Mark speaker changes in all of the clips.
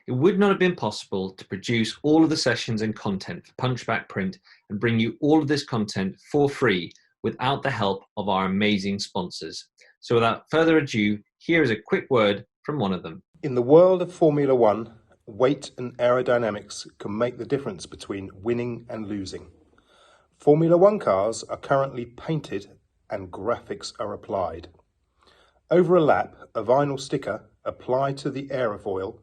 Speaker 1: It would not have been possible to produce all of the sessions and content for Punchback Print and bring you all of this content for free without the help of our amazing sponsors. So without further ado, here is a quick word from one of them.
Speaker 2: In the world of Formula One, weight and aerodynamics can make the difference between winning and losing. Formula One cars are currently painted and graphics are applied. Over a lap, a vinyl sticker applied to the aerofoil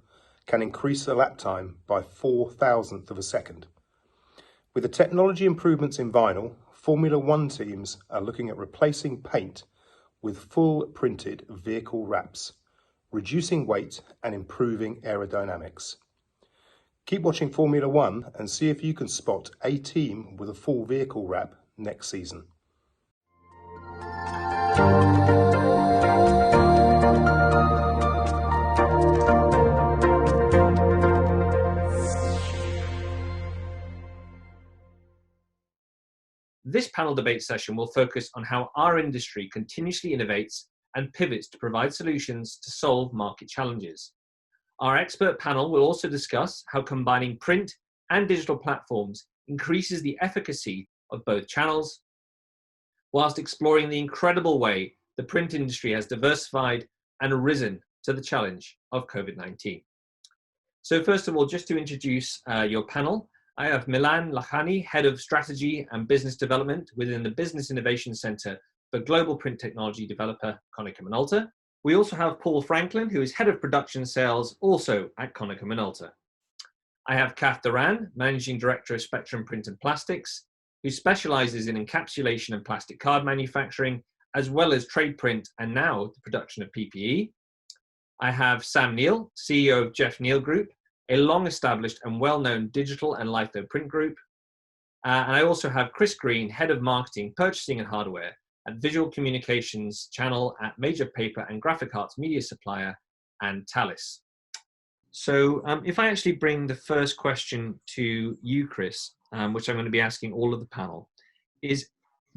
Speaker 2: can increase the lap time by 0.004 of a second. With the technology improvements in vinyl, Formula One teams are looking at replacing paint with full printed vehicle wraps, reducing weight and improving aerodynamics. Keep watching Formula One and see if you can spot a team with a full vehicle wrap next season.
Speaker 1: This panel debate session will focus on how our industry continuously innovates and pivots to provide solutions to solve market challenges. Our expert panel will also discuss how combining print and digital platforms increases the efficacy of both channels, whilst exploring the incredible way the print industry has diversified and risen to the challenge of COVID-19. So first of all, just to introduce your panel, I have Milan Lakhani, Head of Strategy and Business Development within the Business Innovation Center for global print technology developer Konica Minolta. We also have Paul Franklin, who is Head of Production Sales, also at Konica Minolta. I have Kath Duran, Managing Director of Spectrum Print and Plastics, who specializes in encapsulation and plastic card manufacturing, as well as trade print and now the production of PPE. I have Sam Neal, CEO of Jeff Neal Group, a long-established and well-known digital and litho print group. And I also have Chris Green, Head of Marketing, Purchasing and Hardware at Visual Communications Channel at major paper and graphic arts media supplier, Antalis. So if I actually bring the first question to you, Chris, which I'm going to be asking all of the panel, is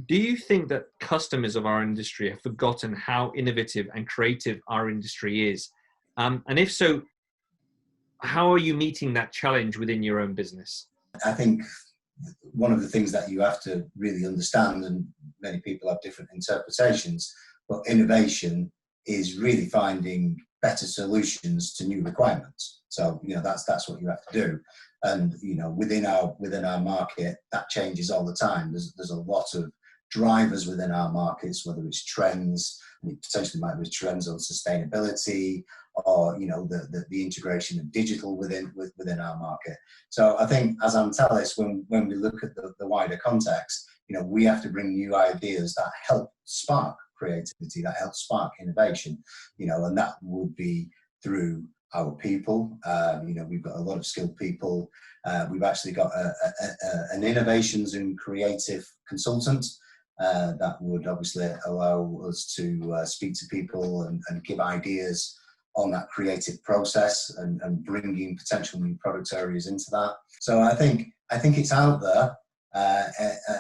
Speaker 1: do you think that customers of our industry have forgotten how innovative and creative our industry is? And if so, how are you meeting that challenge within your own business?
Speaker 3: I think one of the things that you have to really understand, and many people have different interpretations, but innovation is really finding better solutions to new requirements. So, that's what you have to do. And, within our market, that changes all the time. There's a lot of drivers within our markets, whether it's trends, potentially might be trends on sustainability, or the integration of digital within our market. So I think as Antalis, when we look at the wider context, we have to bring new ideas that help spark creativity, that help spark innovation, and that would be through our people. We've got a lot of skilled people. We've actually got an innovations and creative consultant that would obviously allow us to speak to people and give ideas on that creative process and bringing potential new product areas into that. So I think it's out there.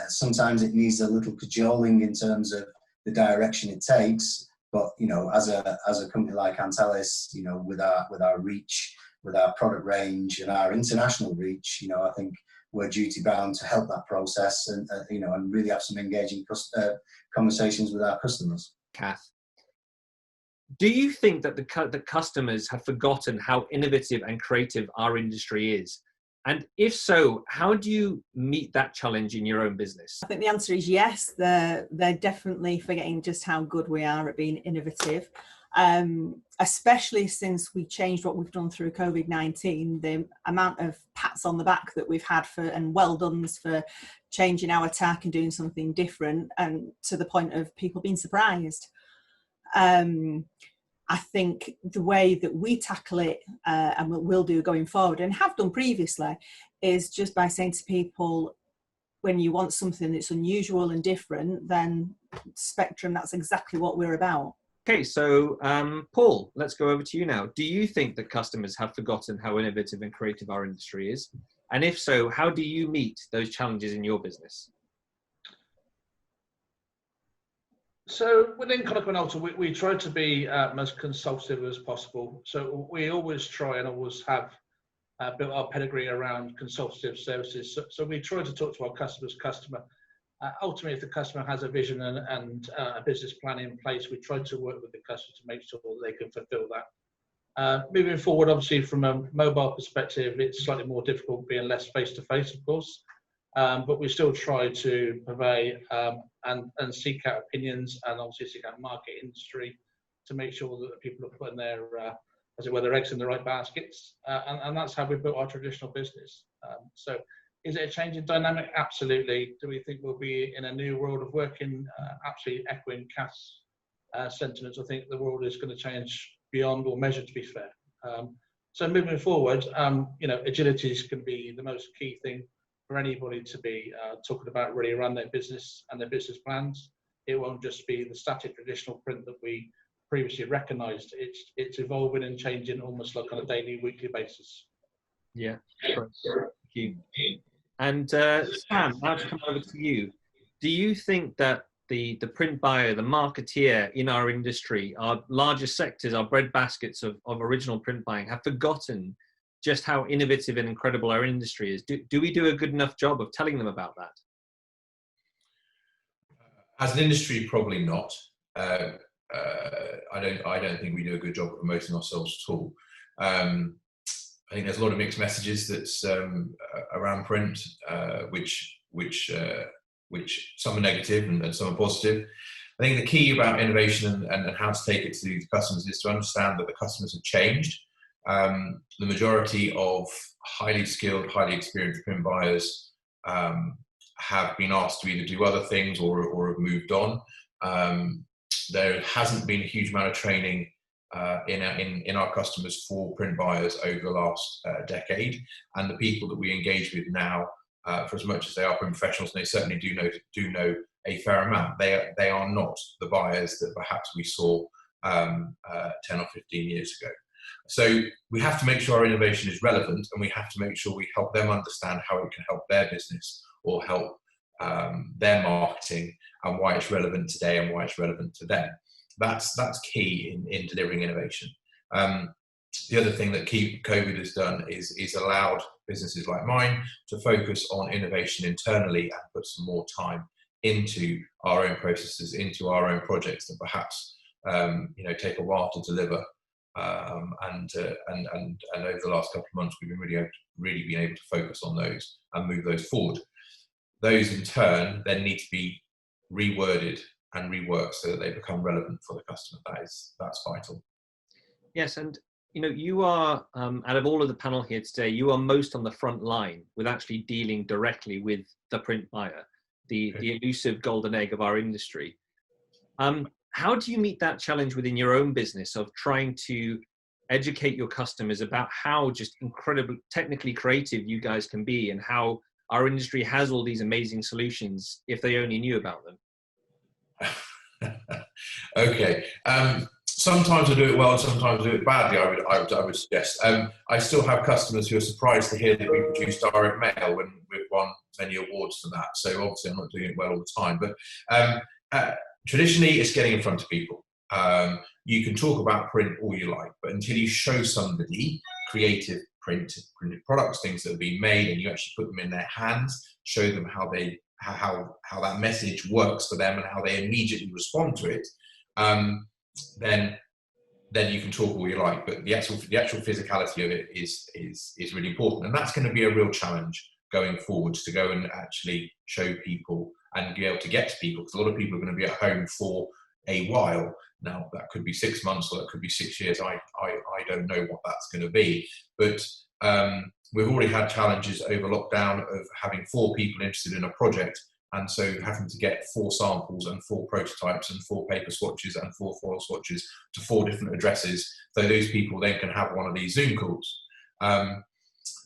Speaker 3: Sometimes it needs a little cajoling in terms of the direction it takes. But as a company like Antalis, with our reach, with our product range and our international reach, I think we're duty bound to help that process and really have some engaging conversations with our customers.
Speaker 1: Kath, do you think that the customers have forgotten how innovative and creative our industry is? And if so, how do you meet that challenge in your own business?
Speaker 4: I think the answer is yes. They're definitely forgetting just how good we are at being innovative, especially since we changed what we've done through COVID-19. The amount of pats on the back that we've had and well done's for changing our tack and doing something different, and to the point of people being surprised. I think the way that we tackle it, and we'll do going forward and have done previously, is just by saying to people, when you want something that's unusual and different, then Spectrum, that's exactly what we're about.
Speaker 1: Okay, so Paul, let's go over to you now. Do you think that customers have forgotten how innovative and creative our industry is? And if so, how do you meet those challenges in your business?
Speaker 5: So within Konica Minolta, we try to be as consultative as possible. So we always try and always have built our pedigree around consultative services. So we try to talk to our customer. Ultimately, if the customer has a vision and a business plan in place, we try to work with the customer to make sure that they can fulfill that. Moving forward, obviously, from a mobile perspective, it's slightly more difficult, being less face-to-face, of course. But we still try to purvey and seek out opinions, and obviously seek out market industry to make sure that the people are putting their, as it were, their eggs in the right baskets. And that's how we built our traditional business. So is it a change in dynamic? Absolutely. Do we think we'll be in a new world of working? Absolutely echoing Kath's sentiments. I think the world is going to change beyond all measure, to be fair. So moving forward, agility is going to be the most key thing for anybody to be talking about really around their business and their business plans. It won't just be the static traditional print that we previously recognised. It's evolving and changing almost like on a daily, weekly basis.
Speaker 1: Yeah, thank you. And Sam, now to come over to you. Do you think that the print buyer, the marketeer in our industry, our largest sectors, our bread baskets of original print buying, have forgotten just how innovative and incredible our industry is? Do we do a good enough job of telling them about that?
Speaker 6: As an industry, probably not. I don't think we do a good job of promoting ourselves at all. I think there's a lot of mixed messages that's around print, which some are negative and some are positive. I think the key about innovation and how to take it to the customers is to understand that the customers have changed. The majority of highly skilled, highly experienced print buyers have been asked to either do other things or have moved on. There hasn't been a huge amount of training in our customers for print buyers over the last decade, and the people that we engage with now, for as much as they are print professionals, and they certainly do know a fair amount, they are not the buyers that perhaps we saw 10 or 15 years ago. So we have to make sure our innovation is relevant, and we have to make sure we help them understand how it can help their business or help their marketing, and why it's relevant today and why it's relevant to them. That's key in delivering innovation. The other thing that COVID has done is allowed businesses like mine to focus on innovation internally and put some more time into our own processes, into our own projects that perhaps take a while to deliver. And over the last couple of months, we've been really been able to focus on those and move those forward. Those in turn then need to be reworded and reworked so that they become relevant for the customer. That's vital.
Speaker 1: Yes, and you are, out of all of the panel here today, you are most on the front line with actually dealing directly with the print buyer, the elusive golden egg of our industry. How do you meet that challenge within your own business of trying to educate your customers about how just incredibly technically creative you guys can be, and how our industry has all these amazing solutions if they only knew about them?
Speaker 6: Okay. Sometimes I do it well, and sometimes I do it badly, I would suggest. I still have customers who are surprised to hear that we produce direct mail when we've won many awards for that. So obviously I'm not doing it well all the time. But traditionally, it's getting in front of people. You can talk about print all you like, but until you show somebody creative printed products, things that are being made, and you actually put them in their hands, show them how that message works for them and how they immediately respond to it, then you can talk all you like. But the actual physicality of it is really important, and that's going to be a real challenge going forward, to go and actually show people and be able to get to people, because a lot of people are going to be at home for a while. Now, that could be 6 months or that could be 6 years. I don't know what that's going to be. But we've already had challenges over lockdown of having 4 people interested in a project, and so having to get 4 samples and 4 prototypes and 4 paper swatches and 4 foil swatches to 4 different addresses, so those people then can have one of these Zoom calls.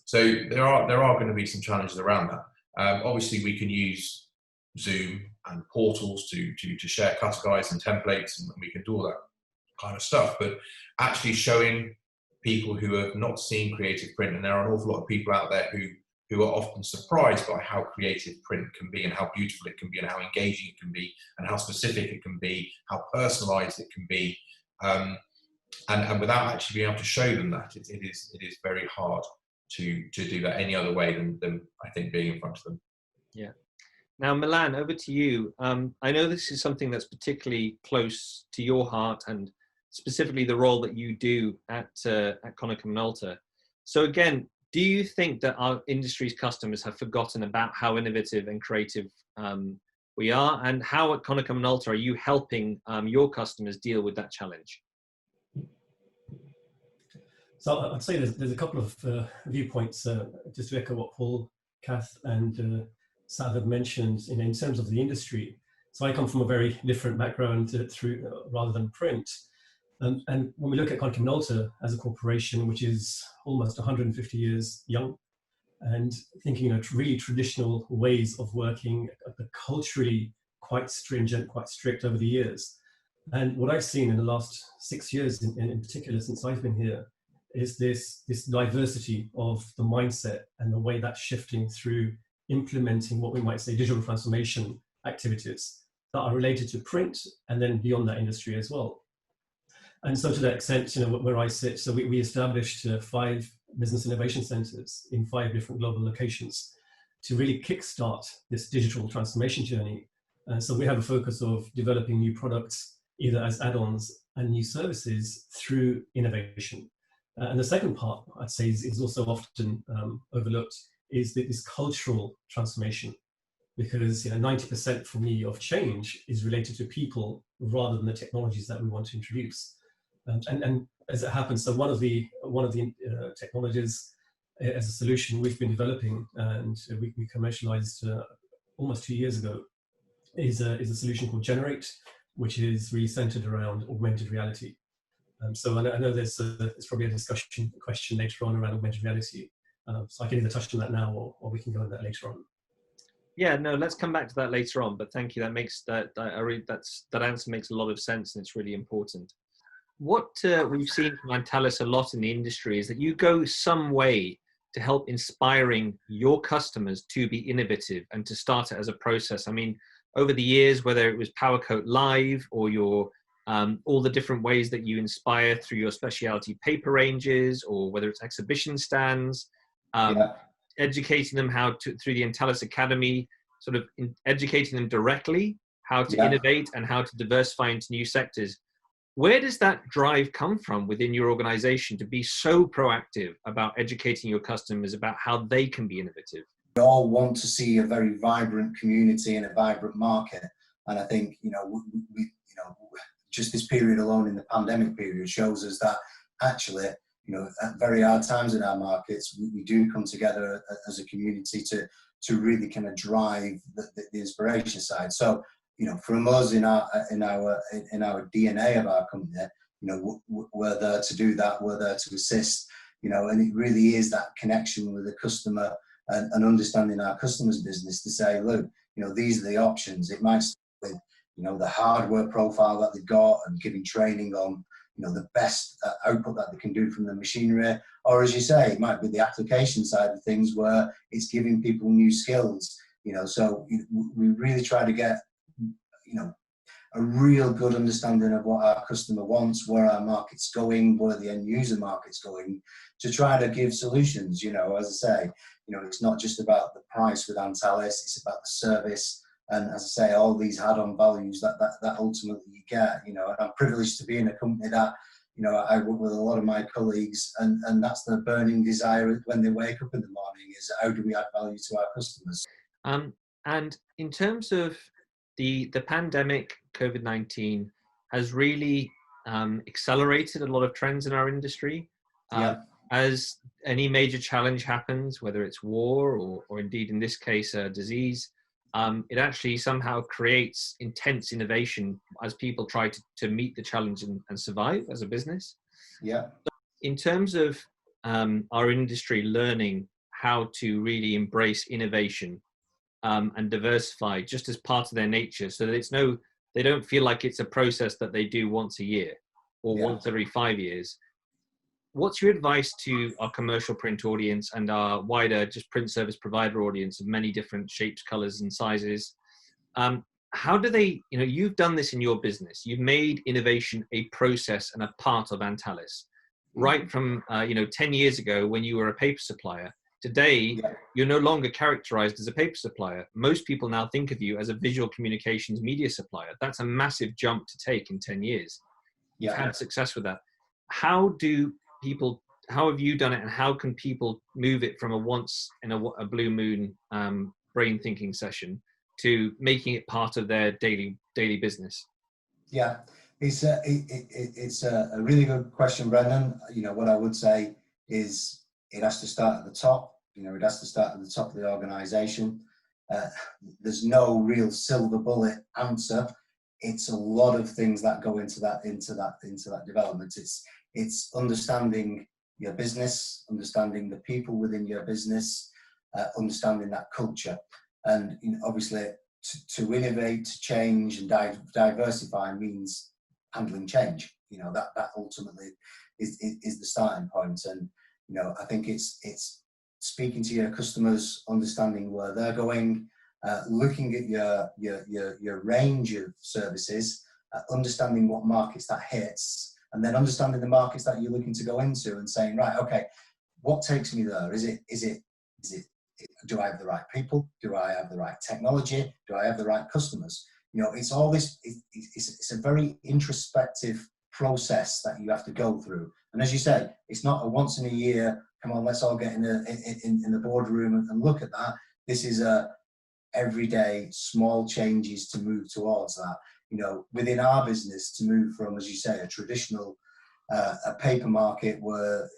Speaker 6: So there are going to be some challenges around that. Obviously, we can use Zoom and portals to share cut guides and templates, and we can do all that kind of stuff. But actually showing people who have not seen creative print, and there are an awful lot of people out there who are often surprised by how creative print can be, and how beautiful it can be, and how engaging it can be, and how specific it can be, how personalized it can be, and without actually being able to show them that, it is very hard to do that any other way than I think being in front of them.
Speaker 1: Yeah. Now, Milan, over to you. I know this is something that's particularly close to your heart, and specifically the role that you do at Konica Minolta. So again, do you think that our industry's customers have forgotten about how innovative and creative we are, and how at Konica Minolta are you helping your customers deal with that challenge?
Speaker 7: So I'd say there's a couple of viewpoints, just to echo what Paul, Kath, and Sav have mentioned in terms of the industry. So I come from a very different background rather than print. And when we look at Konica Minolta as a corporation, which is almost 150 years young, and thinking really traditional ways of working, culturally quite stringent, quite strict over the years. And what I've seen in the last 6 years, in particular, since I've been here, is this diversity of the mindset and the way that's shifting through implementing what we might say digital transformation activities that are related to print and then beyond that industry as well. And so to that extent, where I sit, so we established 5 business innovation centers in 5 different global locations to really kickstart this digital transformation journey. So we have a focus of developing new products, either as add-ons and new services through innovation. And the second part, I'd say, is also often overlooked, is this cultural transformation. Because 90% for me of change is related to people rather than the technologies that we want to introduce. And as it happens, so one of the technologies as a solution we've been developing and we commercialized almost 2 years ago is a solution called Generate, which is really centered around augmented reality. So I know there's probably a question later on around augmented reality. So I can either touch on that now or we can go on that later on.
Speaker 1: Yeah, no, let's come back to that later on. But thank you. That makes that answer makes a lot of sense, and it's really important. What we've seen from Antalis a lot in the industry is that you go some way to help inspiring your customers to be innovative and to start it as a process. I mean, over the years, whether it was PowerCoat Live or your all the different ways that you inspire through your specialty paper ranges, or whether it's exhibition stands, educating them through the Antalis Academy, sort of educating them directly how to innovate and how to diversify into new sectors. Where does that drive come from within your organization to be so proactive about educating your customers about how they can be innovative?
Speaker 3: We all want to see a very vibrant community and a vibrant market. And I think, just this period alone in the pandemic period shows us that actually, at very hard times in our markets, we do come together as a community to really kind of drive the inspiration side. So, from us in our DNA of our company, we're there to do that. We're there to assist, and it really is that connection with the customer and understanding our customer's business to say, look, these are the options. It might start with, the hardware profile that they've got and giving training on, the best output that they can do from the machinery. Or as you say, it might be the application side of things where it's giving people new skills, so we really try to get, a real good understanding of what our customer wants, where our market's going, where the end user market's going, to try to give solutions. As I say, it's not just about the price with Antalis, it's about the service. And as I say, all these add-on values that ultimately you get, and I'm privileged to be in a company that, I work with a lot of my colleagues, and that's their burning desire when they wake up in the morning is how do we add value to our customers?
Speaker 1: And in terms of the pandemic, COVID-19 has really accelerated a lot of trends in our industry. As any major challenge happens, whether it's war or indeed in this case, a disease, it actually somehow creates intense innovation as people try to meet the challenge and survive as a business.
Speaker 3: Yeah.
Speaker 1: In terms of our industry learning how to really embrace innovation and diversify just as part of their nature, so that they don't feel like it's a process that they do once a year or once every 5 years. What's your advice to our commercial print audience and our wider just print service provider audience of many different shapes, colors, and sizes? How do they, you've done this in your business. You've made innovation a process and a part of Antalis. right from 10 years ago when you were a paper supplier. Today, you're no longer characterized as a paper supplier. Most people now think of you as a visual communications media supplier. That's a massive jump to take in 10 years. You've had success with that. How have you done it, and how can people move it from a once in a blue moon brain thinking session to making it part of their daily business?
Speaker 3: Yeah, it's a really good question, Brendan. What I would say is it has to start at the top. It has to start at the top of the organization. There's no real silver bullet answer. It's a lot of things that go into that development. It's understanding your business, understanding the people within your business, understanding that culture, and obviously to innovate, to change, and diversify means handling change. That ultimately is the starting point. And I think it's speaking to your customers, understanding where they're going, looking at your range of services, understanding what markets that hits, and then understanding the markets that you're looking to go into, and saying, right, okay, what takes me there? Is it do I have the right people? Do I have the right technology? Do I have the right customers? It's all this. It's a very introspective process that you have to go through. And as you say, it's not a once in a year, come on, let's all get in the boardroom and look at that. This is a everyday small changes to move towards that. Within our business, to move from, as you say, a traditional a paper market where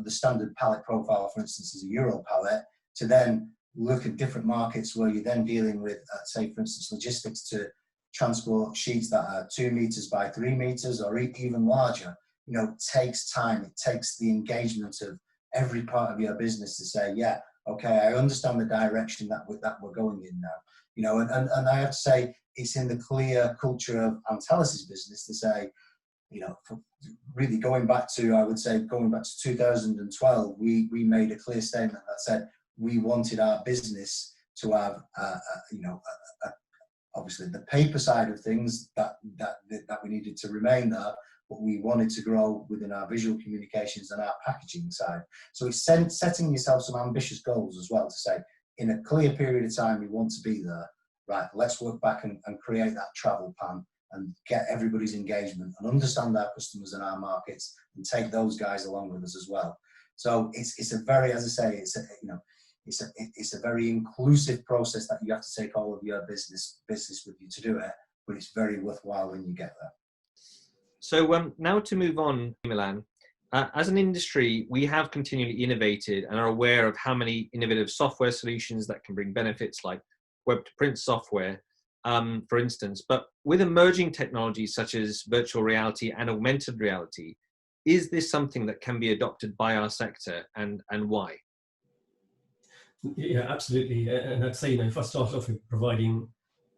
Speaker 3: the standard pallet profile, for instance, is a Euro pallet, to then look at different markets where you're then dealing with, say, for instance, logistics to transport sheets that are 2 meters by 3 meters or even larger. It takes time. It takes the engagement of every part of your business to say, yeah, okay, I understand the direction that we're going in now. And I have to say, it's in the clear culture of Antalis' business to say, really going back to 2012, we made a clear statement that said we wanted our business to have, obviously the paper side of things that we needed to remain there, but we wanted to grow within our visual communications and our packaging side. So it's setting yourself some ambitious goals as well to say, in a clear period of time, we want to be there. Right, let's work back and create that travel plan and get everybody's engagement and understand our customers and our markets and take those guys along with us as well. So it's a very, as I say, it's a very inclusive process that you have to take all of your business with you to do it, but it's very worthwhile when you get there.
Speaker 1: So now to move on, Milan, as an industry, we have continually innovated and are aware of how many innovative software solutions that can bring benefits like web to print software, for instance. But with emerging technologies such as virtual reality and augmented reality, is this something that can be adopted by our sector, and why?
Speaker 7: Yeah, absolutely. And I'd say, if I start off with providing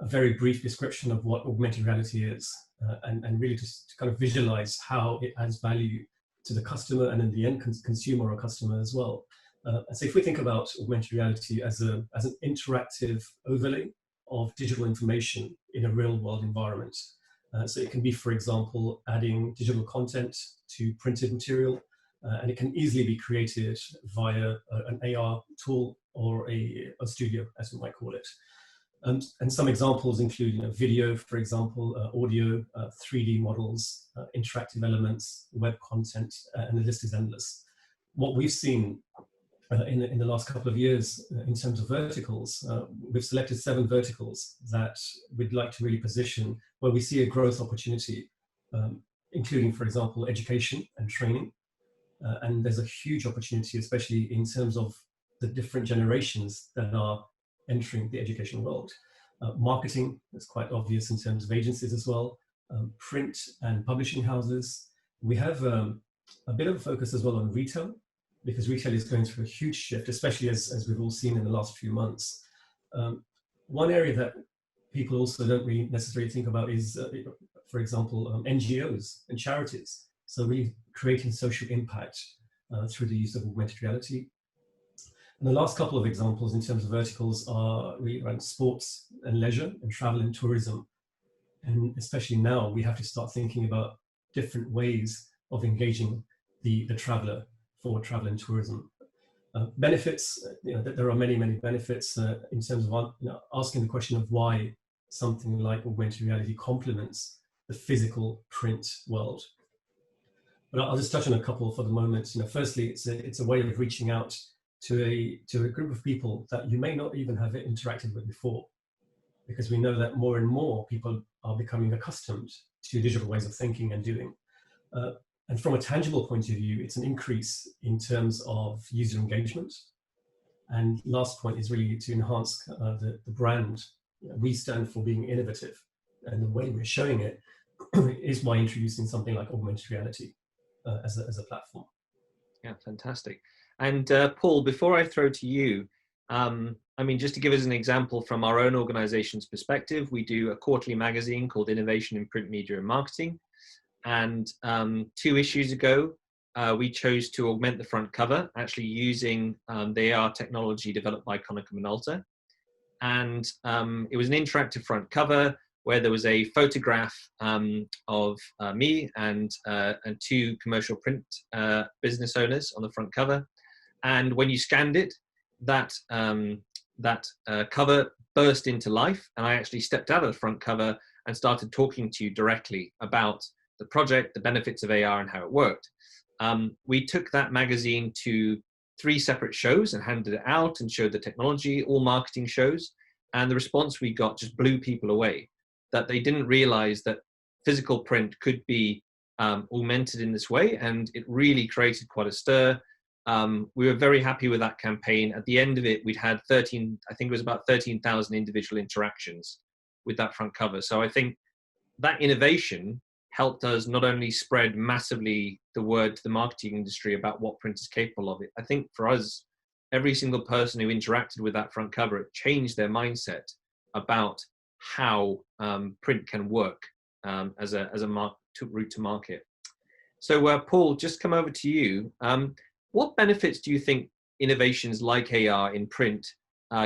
Speaker 7: a very brief description of what augmented reality is, and really just to kind of visualize how it adds value to the customer and in the end consumer or customer as well. And so if we think about augmented reality as an interactive overlay of digital information in a real world environment. So it can be, for example, adding digital content to printed material, and it can easily be created via an AR tool or a studio, as we might call it. And some examples include video, for example, audio, 3D models, interactive elements, web content, and the list is endless. What we've seen in the last couple of years in terms of verticals, we've selected 7 verticals that we'd like to really position where we see a growth opportunity, including, for example, education and training. And there's a huge opportunity, especially in terms of the different generations that are entering the education world. Marketing is quite obvious in terms of agencies as well. Print and publishing houses. We have a bit of a focus as well on retail, because retail is going through a huge shift, especially as we've all seen in the last few months. One area that people also don't really necessarily think about is, for example, NGOs and charities. So really creating social impact through the use of augmented reality. And the last couple of examples in terms of verticals are really around sports and leisure and travel and tourism. And especially now, we have to start thinking about different ways of engaging the traveller for travel and tourism. Benefits, there are many benefits in terms of asking the question of why something like augmented reality complements the physical print world. But I'll just touch on a couple for the moment. Firstly, it's a way of reaching out to a group of people that you may not even have interacted with before, because we know that more and more people are becoming accustomed to digital ways of thinking and doing. And from a tangible point of view, it's an increase in terms of user engagement. And last point is really to enhance the brand. We stand for being innovative, and the way we're showing it is by introducing something like augmented reality as a platform.
Speaker 1: Yeah, fantastic. And Paul, before I throw to you, just to give us an example from our own organization's perspective, we do a quarterly magazine called Innovation in Print Media and Marketing. And 2 issues ago, we chose to augment the front cover, actually using the AR technology developed by Konica Minolta. And it was an interactive front cover where there was a photograph of me and 2 commercial print business owners on the front cover. And when you scanned it, that cover burst into life, and I actually stepped out of the front cover and started talking to you directly about the project, the benefits of AR, and how it worked. We took that magazine to 3 separate shows and handed it out and showed the technology, all marketing shows, and the response we got just blew people away, that they didn't realize that physical print could be augmented in this way, and it really created quite a stir. We were very happy with that campaign. At the end of it, we'd had 13,000 individual interactions with that front cover. So I think that innovation helped us not only spread massively the word to the marketing industry about what print is capable of. I think for us, every single person who interacted with that front cover, it changed their mindset about how print can work as a route to market. So Paul, just come over to you. What benefits do you think innovations like AR in print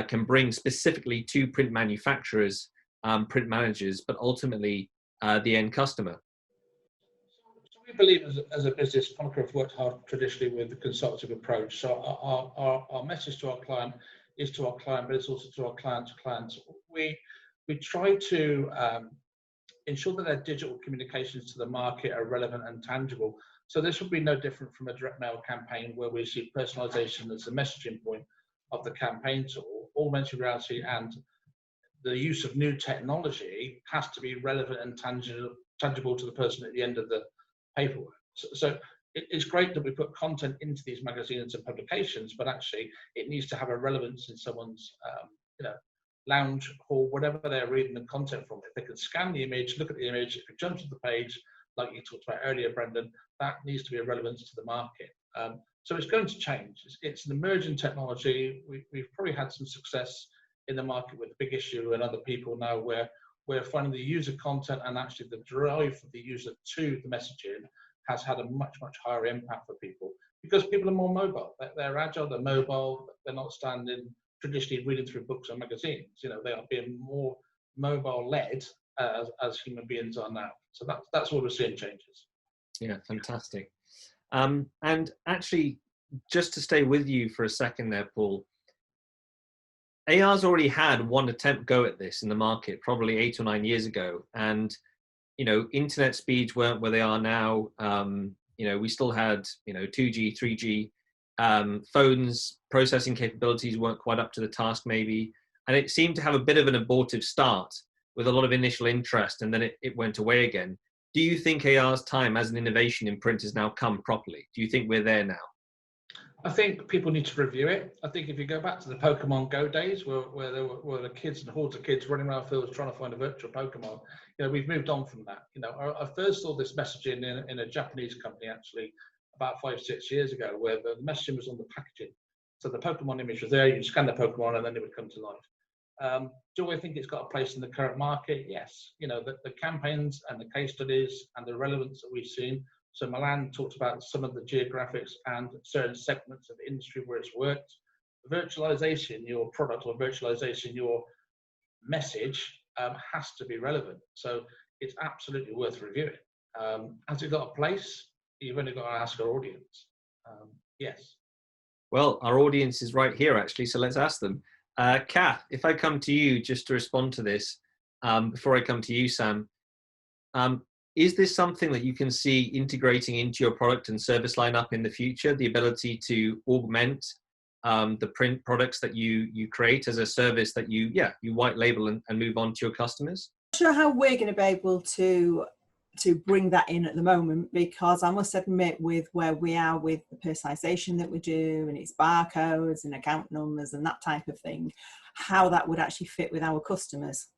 Speaker 1: can bring specifically to print manufacturers, print managers, but ultimately the end customer?
Speaker 5: So we believe as a business, Konica have worked hard traditionally with the consultative approach. So our message to our client is to our client, but it's also to our client's clients. We try to ensure that their digital communications to the market are relevant and tangible. So this would be no different from a direct mail campaign where we see personalization as the messaging point of the campaign tool. Augmented reality and the use of new technology has to be relevant and tangible to the person at the end of the paperwork. So it's great that we put content into these magazines and publications, but actually it needs to have a relevance in someone's lounge hall, whatever they're reading the content from. If they can scan the image, look at the image, if it jumps to the page, like you talked about earlier, Brendan, that needs to be a relevance to the market. So it's going to change. It's an emerging technology. We've probably had some success in the market with Big Issue and other people now where we're finding the user content and actually the drive for the user to the messaging has had a much higher impact for people because people are more mobile. They're agile, they're mobile, they're not standing traditionally reading through books or magazines. They are being more mobile-led as human beings are now. So that's what we're seeing changes.
Speaker 1: Yeah, fantastic. And actually, just to stay with you for a second there, Paul, AR's already had one attempt go at this in the market, probably 8 or 9 years ago. And, internet speeds weren't where they are now. We still had, 2G, 3G. Phones processing capabilities weren't quite up to the task maybe. And it seemed to have a bit of an abortive start with a lot of initial interest, and then it went away again. Do you think AR's time as an innovation in print has now come properly? Do you think we're there now?
Speaker 5: I think people need to review it. I think if you go back to the Pokemon Go days where there were the kids and hordes of kids running around fields trying to find a virtual Pokemon, we've moved on from that. I first saw this messaging in a Japanese company actually about 5-6 years ago where the messaging was on the packaging. So the Pokemon image was there, you scan the Pokemon and then it would come to life. Do I think it's got a place in the current market? Yes. The campaigns and the case studies and the relevance that we've seen. So Milan talked about some of the geographics and certain segments of the industry where it's worked. Virtualization your product or virtualization your message has to be relevant. So it's absolutely worth reviewing. Has it got a place? you've only got to ask our audience. Yes.
Speaker 1: Well, our audience is right here, actually, so let's ask them. Kath, if I come to you just to respond to this, before I come to you, Sam, is this something that you can see integrating into your product and service lineup in the future, the ability to augment the print products that you create as a service that you white label and move on to your customers?
Speaker 4: I'm not sure how we're going to be able to bring that in at the moment, because I must admit, with where we are with the personalization that we do and its barcodes and account numbers and that type of thing, how that would actually fit with our customers.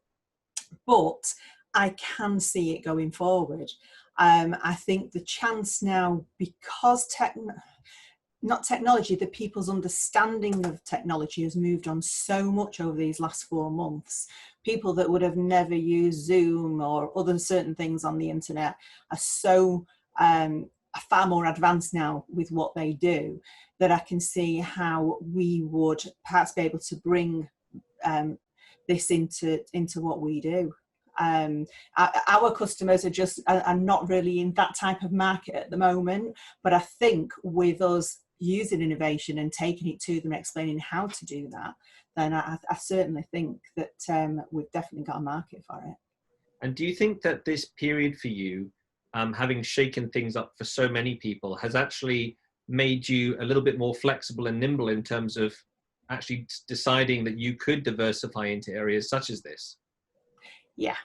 Speaker 4: But I can see it going forward. I think the chance now, because not technology, the people's understanding of technology has moved on so much over these last 4 months. People that would have never used Zoom or other certain things on the internet are so far more advanced now with what they do, that I can see how we would perhaps be able to bring this into what we do. Our customers are not really in that type of market at the moment, but I think with us using innovation and taking it to them, explaining how to do that, then I certainly think that we've definitely got a market for it.
Speaker 1: And do you think that this period for you, having shaken things up for so many people, has actually made you a little bit more flexible and nimble in terms of actually deciding that you could diversify into areas such as this?
Speaker 4: Yeah.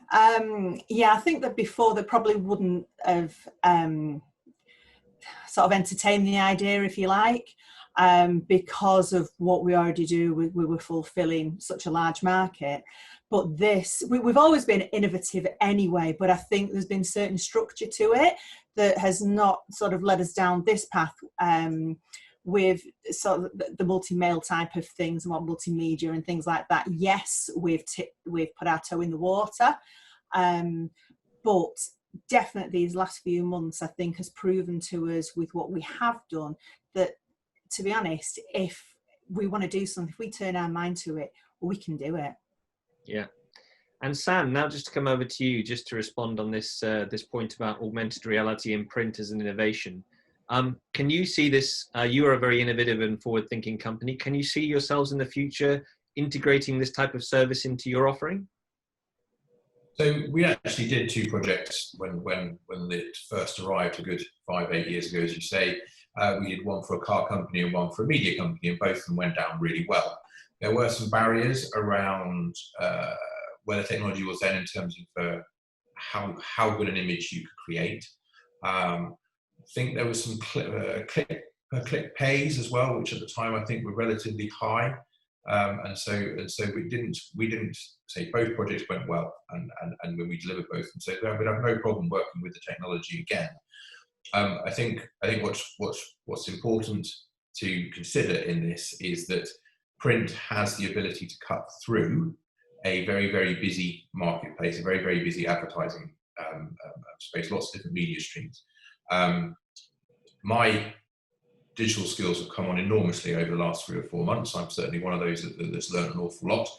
Speaker 4: I think that before they probably wouldn't have sort of entertained the idea, if you like, because of what we already do. We were fulfilling such a large market. But this, we've always been innovative anyway, but I think there's been certain structure to it that has not sort of led us down this path. With sort of the multi-mail type of things and multimedia and things like that. Yes, we've put our toe in the water, but definitely these last few months, I think, has proven to us with what we have done that, to be honest, if we want to do something, if we turn our mind to it, we can do it.
Speaker 1: Yeah. And Sam, now just to come over to you, just to respond on this this point about augmented reality and print as an innovation. Can you see this? You are a very innovative and forward-thinking company. Can you see yourselves in the future integrating this type of service into your offering?
Speaker 6: So we actually did 2 projects when it first arrived a good 5-8 years ago, as you say. We did one for a car company and one for a media company, and both of them went down really well. There were some barriers around where the technology was then in terms of how good an image you could create. I think there was some click pays as well, which at the time I think were relatively high, and so we didn't say both projects went well, and when we delivered both, and so we'd have no problem working with the technology again. I think what's important to consider in this is that print has the ability to cut through a very, very busy marketplace, a very, very busy advertising space, lots of different media streams. My digital skills have come on enormously over the last 3 or 4 months. I'm certainly one of those that's learned an awful lot.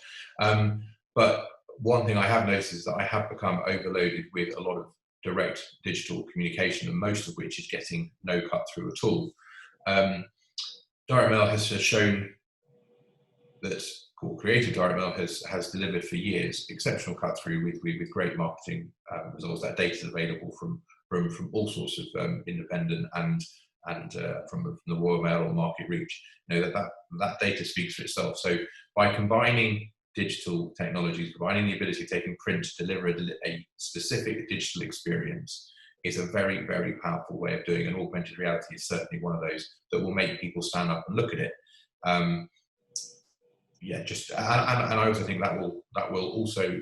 Speaker 6: But one thing I have noticed is that I have become overloaded with a lot of direct digital communication, and most of which is getting no cut through at all. Direct mail has shown that, or creative direct mail has delivered for years exceptional cut through with great marketing results. That data is available from all sorts of independent and from the Royal Mail or Market Reach. You know, that data speaks for itself. So by combining digital technologies, providing the ability of taking print to deliver a specific digital experience is a very, very powerful way of doing, and augmented reality is certainly one of those that will make people stand up and look at it. And I also think that will also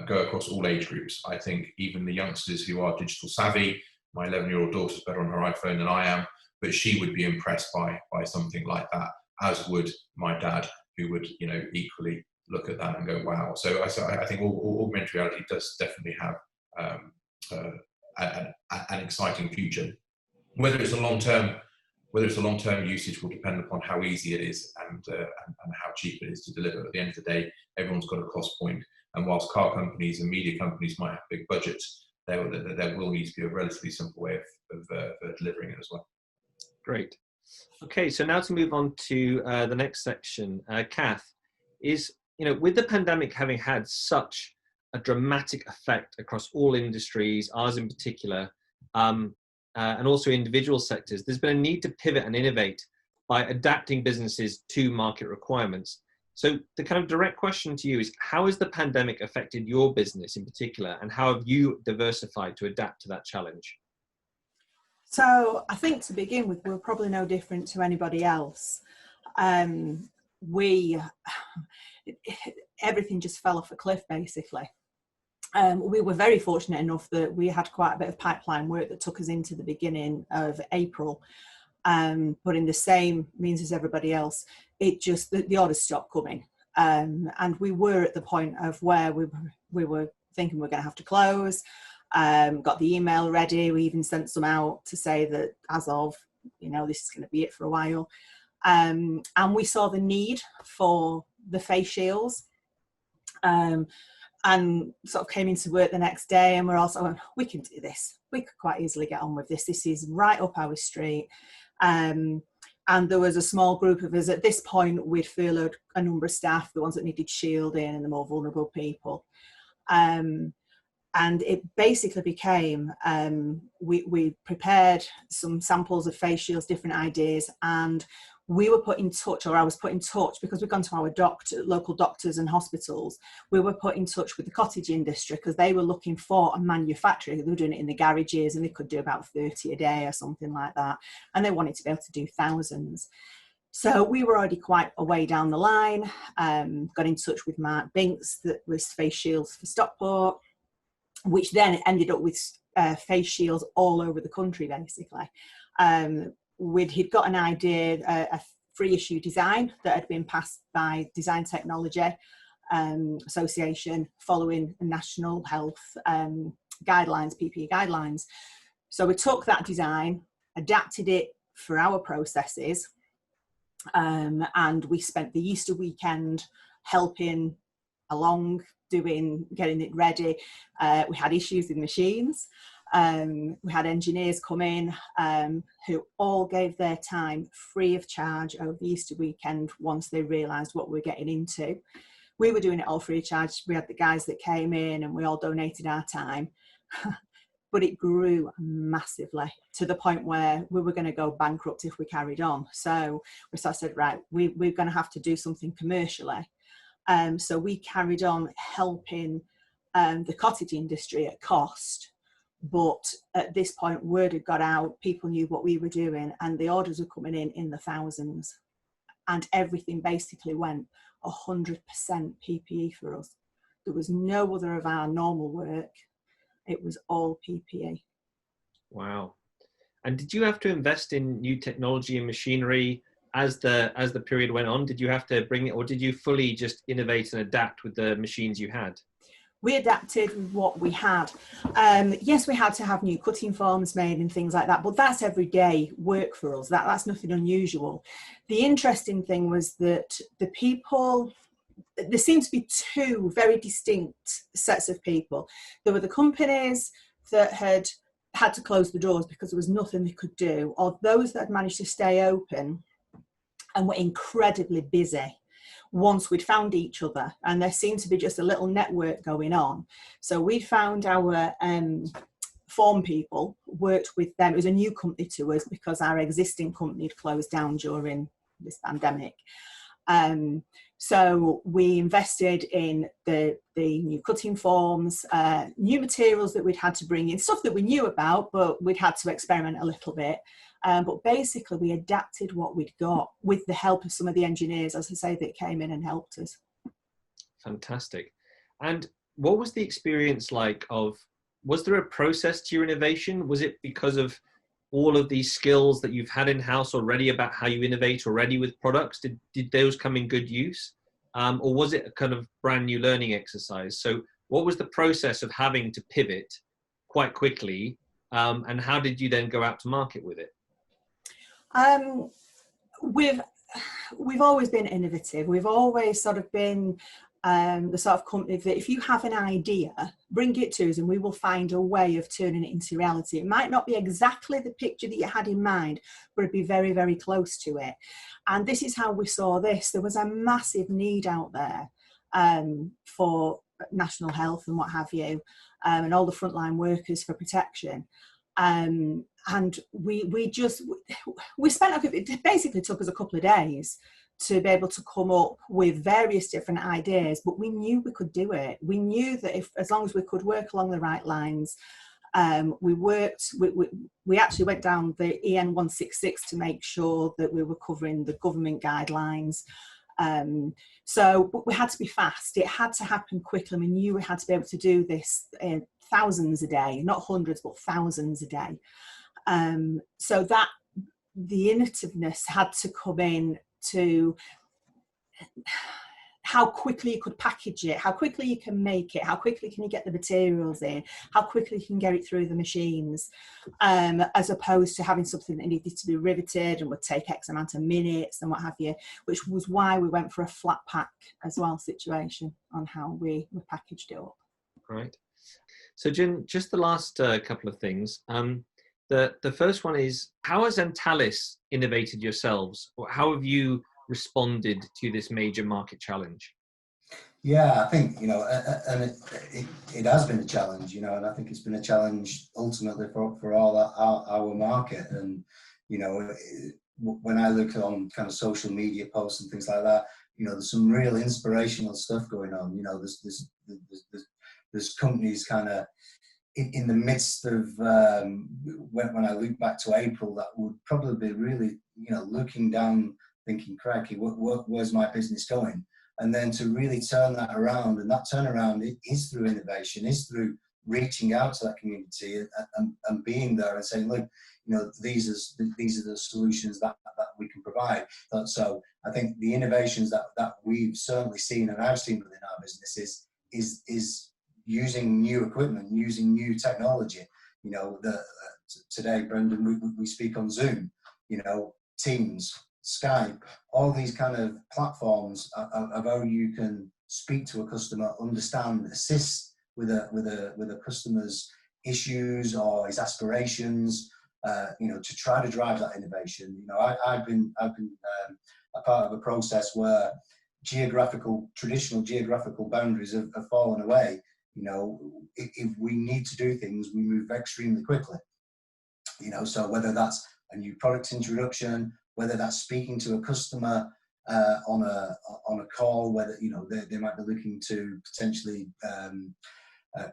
Speaker 6: go across all age groups. I think even the youngsters who are digital savvy, my 11-year-old daughter's better on her iPhone than I am, but she would be impressed by something like that, as would my dad, who would, you know, equally look at that and go, wow. So I think augmented reality does definitely have an exciting future. Whether it's a long-term usage will depend upon how easy it is and how cheap it is to deliver. At the end of the day, everyone's got a cost point. And whilst car companies and media companies might have big budgets, there will need to be a relatively simple way of delivering it as well.
Speaker 1: Great. Okay, so now to move on to the next section, Kath, is, with the pandemic having had such a dramatic effect across all industries, ours in particular, and also individual sectors, there's been a need to pivot and innovate by adapting businesses to market requirements. So the kind of direct question to you is, how has the pandemic affected your business in particular, and how have you diversified to adapt to that challenge?
Speaker 4: So I think to begin with, we're probably no different to anybody else. Everything just fell off a cliff, basically. We were very fortunate enough that we had quite a bit of pipeline work that took us into the beginning of April. But in the same means as everybody else, it just, the orders stopped coming. And we were at the point of where we were thinking we're going to have to close. Got the email ready. We even sent some out to say that as of, this is going to be it for a while. And we saw the need for the face shields. And sort of came into work the next day, and we're also going, we can do this. We could quite easily get on with this. This is right up our street. And there was a small group of us. At this point, we'd furloughed a number of staff, the ones that needed shielding and the more vulnerable people. And it basically became, we prepared some samples of face shields, different ideas, and we were put in touch, or I was put in touch, because we'd gone to our local doctors and hospitals. We were put in touch with the cottage industry because they were looking for a manufacturer. They were doing it in the garages, and they could do about 30 a day or something like that. And they wanted to be able to do thousands. So we were already quite a way down the line. Got in touch with Mark Binks, that was face shields for Stockport, which then ended up with face shields all over the country, basically. He'd got an idea, a free issue design that had been passed by Design Technology Association following national health guidelines, PPE guidelines. So we took that design, adapted it for our processes, and we spent the Easter weekend helping along, getting it ready. We had issues with machines. We had engineers come in who all gave their time free of charge over the Easter weekend once they realised what we were getting into. We were doing it all free of charge. We had the guys that came in and we all donated our time. But it grew massively to the point where we were going to go bankrupt if we carried on. So we sort of said, right, we're going to have to do something commercially. So we carried on helping the cottage industry at cost. But at this point, word had got out, people knew what we were doing, and the orders were coming in the thousands. And everything basically went 100% PPE for us. There was no other of our normal work. It was all PPE.
Speaker 1: Wow. And did you have to invest in new technology and machinery as the period went on? Did you have to bring it, or did you fully just innovate and adapt with the machines you had?
Speaker 4: We adapted with what we had. Yes, we had to have new cutting forms made and things like that, but that's everyday work for us. That's nothing unusual. The interesting thing was that there seemed to be two very distinct sets of people. There were the companies that had to close the doors because there was nothing they could do, or those that had managed to stay open and were incredibly busy once we'd found each other, and there seemed to be just a little network going on. So we found our form people, worked with them. It was a new company to us because our existing company had closed down during this pandemic. So we invested in the new cutting forms, new materials that we'd had to bring in, stuff that we knew about, but we'd had to experiment a little bit. But basically, we adapted what we'd got with the help of some of the engineers, as I say, that came in and helped us.
Speaker 1: Fantastic. And what was the experience like was there a process to your innovation? Was it because of all of these skills that you've had in-house already about how you innovate already with products? Did those come in good use? Or was it a kind of brand new learning exercise? So what was the process of having to pivot quite quickly? And how did you then go out to market with it?
Speaker 4: We've always been innovative. We've always sort of been the sort of company that if you have an idea, bring it to us and we will find a way of turning it into reality. It might not be exactly the picture that you had in mind, but it'd be very, very close to it. And this is how we saw this. There was a massive need out there for national health and what have you, and all the frontline workers for protection. And we spent, it basically took us a couple of days to be able to come up with various different ideas, but we knew we could do it. We knew that as long as we could work along the right lines, we actually went down the EN 166 to make sure that we were covering the government guidelines. So we had to be fast. It had to happen quickly. We knew we had to be able to do this thousands a day, not hundreds, but thousands a day. So that the innovativeness had to come in to how quickly you could package it, how quickly you can make it, how quickly can you get the materials in, how quickly you can get it through the machines, as opposed to having something that needed to be riveted and would take X amount of minutes and what have you, which was why we went for a flat pack as well situation on how we packaged it up.
Speaker 1: Right. So Jen, just the last couple of things. The first one is, how has Antalis innovated yourselves? Or how have you responded to this major market challenge?
Speaker 3: Yeah, I think, and it has been a challenge, and I think it's been a challenge ultimately for all our market. And, when I look on kind of social media posts and things like that, there's some real inspirational stuff going on. There's companies kind of in the midst of when I look back to April, that would probably be really, looking down, thinking, crikey, where's my business going? And then to really turn that around, and that turnaround is through innovation, is through reaching out to that community and being there and saying, look, these are the solutions that we can provide. So I think the innovations that we've certainly seen, and I've seen within our business, is using new equipment, using new technology. Today, Brendan, we speak on Zoom, Teams, Skype, all these kind of platforms of how you can speak to a customer, understand, assist with a customer's issues or his aspirations, to try to drive that innovation. I've been a part of a process where traditional geographical boundaries have fallen away. If we need to do things, we move extremely quickly. So whether that's a new product introduction, whether that's speaking to a customer on a call, whether they might be looking to potentially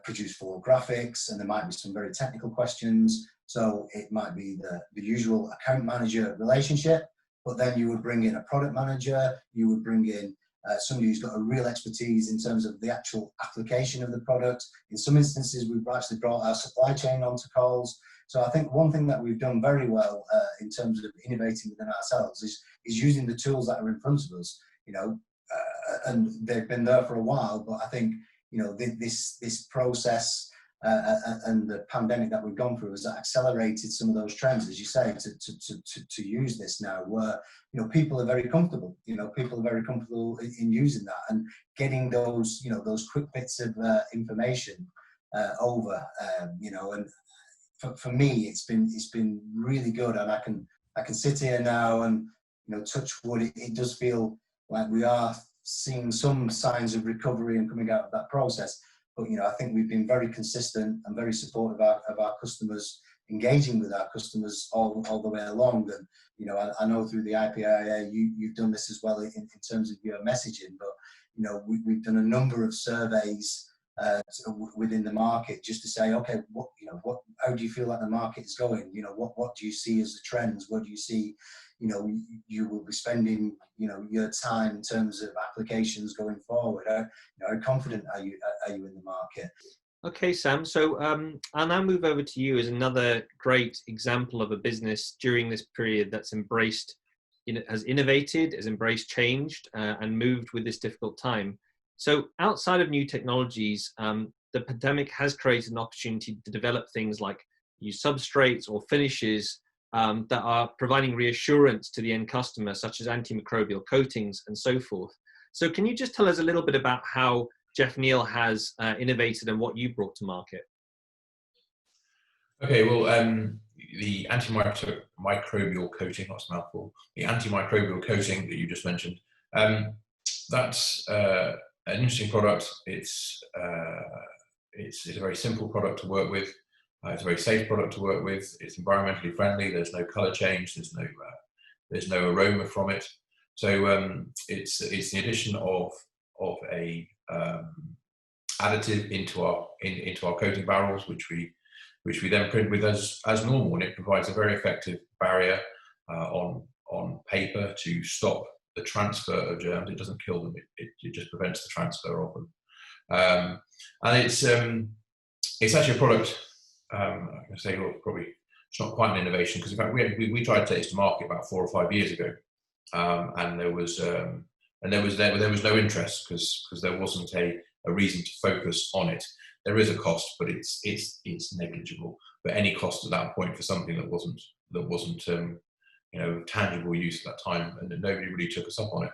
Speaker 3: produce full graphics, and there might be some very technical questions. So it might be the usual account manager relationship, but then you would bring in a product manager, you would bring in somebody who's got a real expertise in terms of the actual application of the product. In some instances, we've actually brought our supply chain onto calls. So I think one thing that we've done very well in terms of innovating within ourselves is using the tools that are in front of us, and they've been there for a while, but I think, this process and the pandemic that we've gone through has accelerated some of those trends, as you say, to use this now, where people are very comfortable. People are very comfortable in using that and getting those those quick bits of information over. And for me, it's been really good, and I can sit here now and touch wood. It does feel like we are seeing some signs of recovery and coming out of that process. But I think we've been very consistent and very supportive of our customers, engaging with our customers all the way along. And I know through the IPIA you've done this as well in terms of your messaging. But we've done a number of surveys within the market just to say, okay, how do you feel like the market is going? What do you see as the trends? What do you see? You will be spending your time in terms of applications going forward. How confident are you in the market?
Speaker 1: Okay, Sam. So I'll now move over to you as another great example of a business during this period that's embraced, has innovated, has embraced changed, and moved with this difficult time. So outside of new technologies, the pandemic has created an opportunity to develop things like new substrates or finishes that are providing reassurance to the end customer, such as antimicrobial coatings and so forth. So can you just tell us a little bit about how Jeff Neal has innovated and what you brought to market?
Speaker 6: Okay, well, the antimicrobial coating, that's a mouthful, the antimicrobial coating that you just mentioned, that's an interesting product. It's a very simple product to work with. It's a very safe product to work with. It's environmentally friendly. There's no color change. There's no aroma from it. So it's the addition of a additive into our coating barrels, which we then print with as normal, and it provides a very effective barrier on paper to stop the transfer of germs. It doesn't kill them; it just prevents the transfer of them. And it's actually a product. I'm going to say, well, probably it's not quite an innovation, because in fact we tried to take this to market about 4 or 5 years ago, and there was no interest because there wasn't a reason to focus on it. There is a cost, but it's negligible. But any cost at that point for something that wasn't tangible use at that time, and nobody really took us up on it.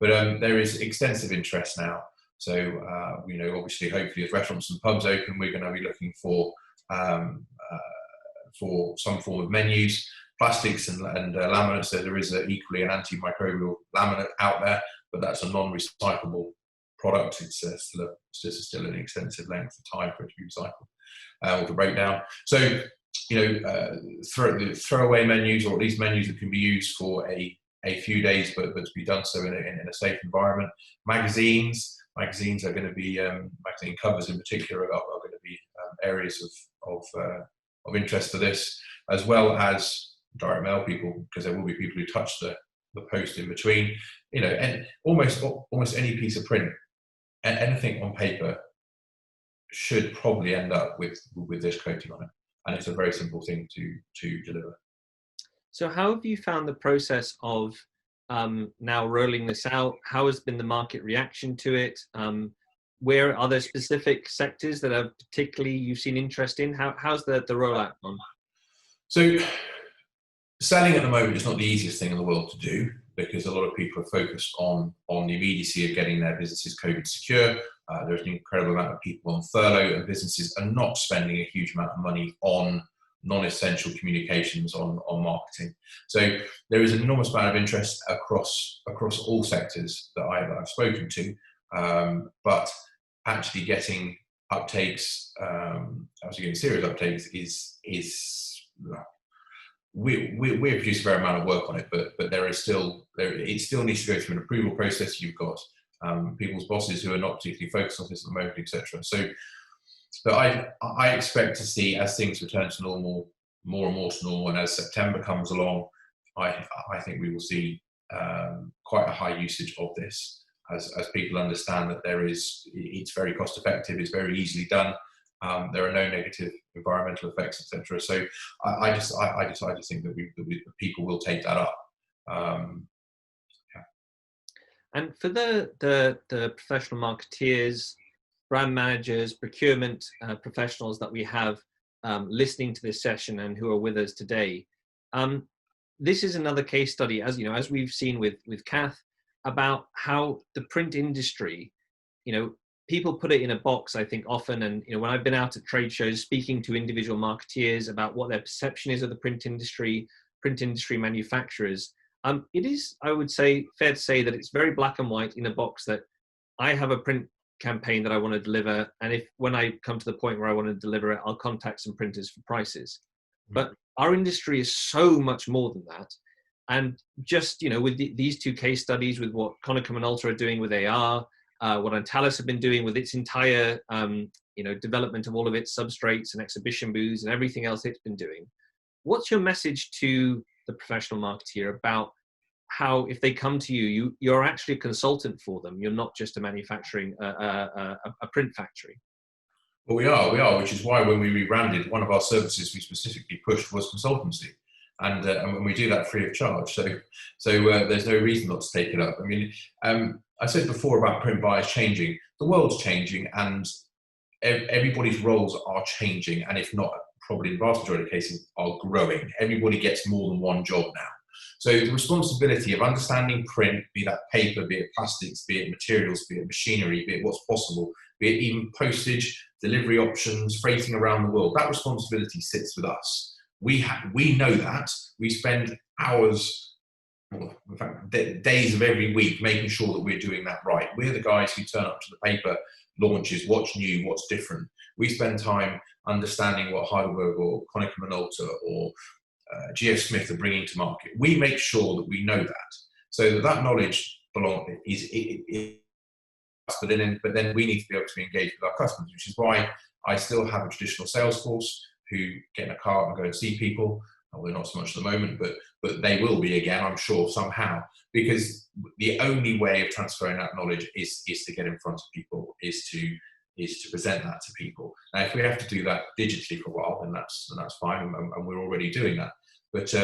Speaker 6: But there is extensive interest now. So obviously, hopefully, as restaurants and pubs open, we're going to be looking for some form of menus, plastics and laminates. So there is equally an antimicrobial laminate out there, but that's a non-recyclable product. It's still an extensive length of time for it to be recycled or to break down. So throwaway menus, or at least menus that can be used for a few days, but to be done so in a safe environment. Magazines are going to be magazine covers in particular are going to be areas of interest for this, as well as direct mail people, because there will be people who touch the post in between. And almost any piece of print, anything on paper, should probably end up with this coating on it, and it's a very simple thing to deliver.
Speaker 1: So how have you found the process of now rolling this out? How has been the market reaction to it? Where are there specific sectors that are particularly you've seen interest in? How's the rollout gone?
Speaker 6: So selling at the moment is not the easiest thing in the world to do, because a lot of people are focused on the immediacy of getting their businesses COVID secure. There's an incredible amount of people on furlough, and businesses are not spending a huge amount of money on non-essential communications, on marketing. So there is an enormous amount of interest across all sectors that I've spoken to, but actually getting uptakes, actually getting serious uptakes is we've produced a fair amount of work on it, but it still needs to go through an approval process. You've got people's bosses who are not particularly focused on this at the moment, etc. So, but I expect to see, as things return to normal, more and more to normal, and as September comes along, I think we will see quite a high usage of this, as people understand that it's very cost effective, it's very easily done. There are no negative environmental effects, etc. So I just think that people will take that up.
Speaker 1: And for the professional marketeers, brand managers, procurement professionals that we have listening to this session and who are with us today, this is another case study, as we've seen with Kath, about how the print industry, people put it in a box, I think, often. And when I've been out at trade shows speaking to individual marketeers about what their perception is of the print industry manufacturers, it is, I would say, fair to say that it's very black and white in a box, that I have a print campaign that I want to deliver, and when I come to the point where I want to deliver it, I'll contact some printers for prices. But our industry is so much more than that. And just with these two case studies, with what Konica Minolta are doing with AR, what Antalis have been doing with its entire development of all of its substrates and exhibition booths and everything else it's been doing, what's your message to the professional marketeer about how, if they come to you're actually a consultant for them? You're not just a manufacturing a print factory.
Speaker 6: Well, we are, which is why when we rebranded, one of our services we specifically pushed was consultancy, and when we do that free of charge. So there's no reason not to take it up. I mean, I said before about print buyers changing. The world's changing, and everybody's roles are changing, and if not, probably in the vast majority of cases, are growing. Everybody gets more than one job now. So the responsibility of understanding print, be that paper, be it plastics, be it materials, be it machinery, be it what's possible, be it even postage, delivery options, freighting around the world, that responsibility sits with us. We know that. We spend hours, well, in fact, days of every week making sure that we're doing that right. We're the guys who turn up to the paper launches, what's new, what's different. We spend time understanding what Heidelberg or Konica Minolta or GF Smith are bringing to market. We make sure that we know that, so that knowledge but then we need to be able to engage with our customers, which is why I still have a traditional sales force who get in a car and go and see people. Well, they're not so much at the moment, but they will be again, I'm sure, somehow, because the only way of transferring that knowledge is to get in front of people, is to present that to people. Now, if we have to do that digitally for a while, then that's fine, and we're already doing that. But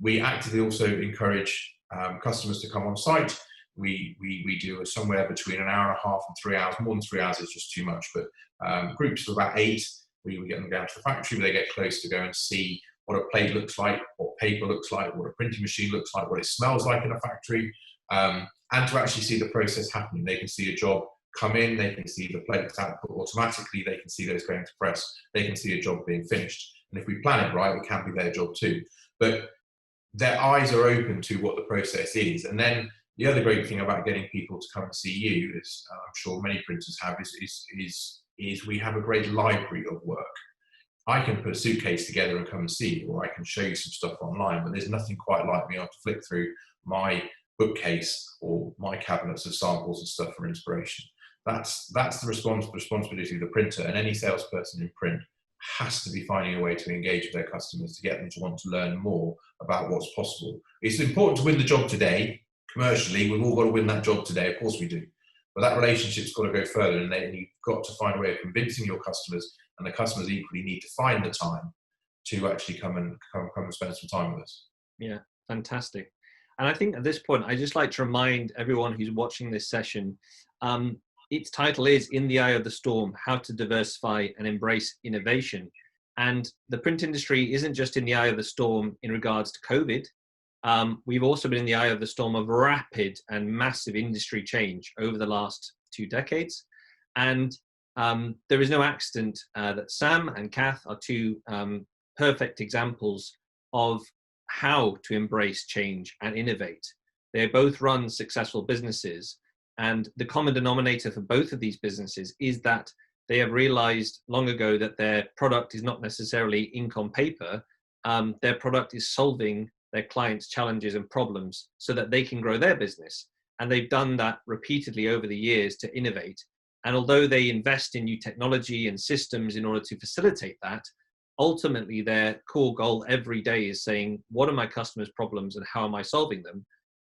Speaker 6: we actively also encourage customers to come on site. We do somewhere between an hour and a half and 3 hours. More than 3 hours is just too much, but groups of about 8, we get them down to the factory where they get close to go and see what a plate looks like, what paper looks like, what a printing machine looks like, what it smells like in a factory, and to actually see the process happening. They can see a job come in, they can see the plates output automatically, they can see those going to press, they can see a job being finished. And if we plan it right, it can be their job too. But their eyes are open to what the process is. And then the other great thing about getting people to come and see you, as I'm sure many printers have, is we have a great library of work. I can put a suitcase together and come and see you, or I can show you some stuff online, but there's nothing quite like being able to flick through my bookcase or my cabinets of samples and stuff for inspiration. That's the responsibility of the printer, and any salesperson in print has to be finding a way to engage with their customers to get them to want to learn more about what's possible. It's important to win the job today. Commercially, we've all got to win that job today, of course we do. But that relationship's got to go further, and you've got to find a way of convincing your customers, and the customers equally need to find the time to actually come and spend some time with us.
Speaker 1: Yeah, fantastic. And I think at this point, I just like to remind everyone who's watching this session, its title is In the Eye of the Storm, How to Diversify and Embrace Innovation. And the print industry isn't just in the eye of the storm in regards to COVID. We've also been in the eye of the storm of rapid and massive industry change over the last 2 decades. And there is no accident that Sam and Kath are 2 perfect examples of how to embrace change and innovate. They both run successful businesses, and the common denominator for both of these businesses is that they have realized long ago that their product is not necessarily ink on paper. Their product is solving their clients' challenges and problems so that they can grow their business. And they've done that repeatedly over the years to innovate. And although they invest in new technology and systems in order to facilitate that, ultimately their core goal every day is saying, what are my customers' problems and how am I solving them?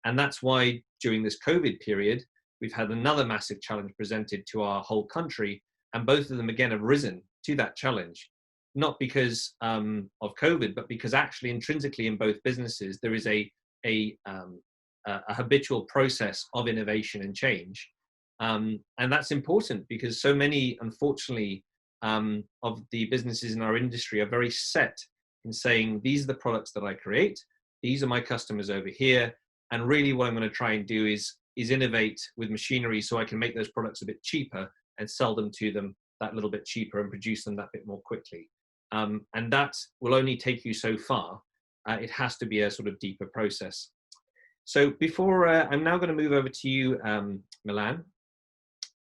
Speaker 1: And that's why during this COVID period, we've had another massive challenge presented to our whole country. And both of them again have risen to that challenge, not because of COVID, but because actually intrinsically in both businesses, there is a habitual process of innovation and change. And that's important because so many, unfortunately, of the businesses in our industry are very set in saying, these are the products that I create, these are my customers over here. And really what I'm going to try and do is innovate with machinery so I can make those products a bit cheaper and sell them to them that little bit cheaper and produce them that bit more quickly. And that will only take you so far. It has to be a sort of deeper process. So before, I'm now going to move over to you, Milan.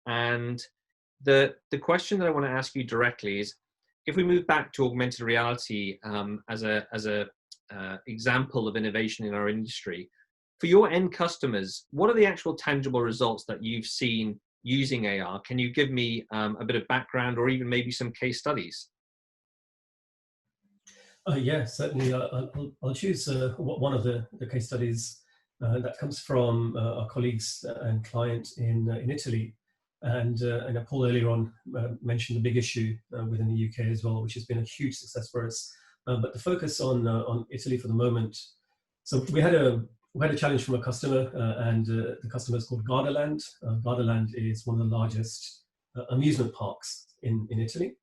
Speaker 1: And the question that I want to ask you directly is, if we move back to augmented reality as a example of innovation in our industry, for your end customers, what are the actual tangible results that you've seen using AR? Can you give me a bit of background or even maybe some case studies?
Speaker 7: Yeah, certainly. I'll choose one of the case studies that comes from our colleagues and client in Italy. And Paul earlier on mentioned the big issue within the UK as well, which has been a huge success for us. But the focus on Italy for the moment. So we had a challenge from a customer, and the customer is called Gardaland. Gardaland is one of the largest amusement parks in Italy.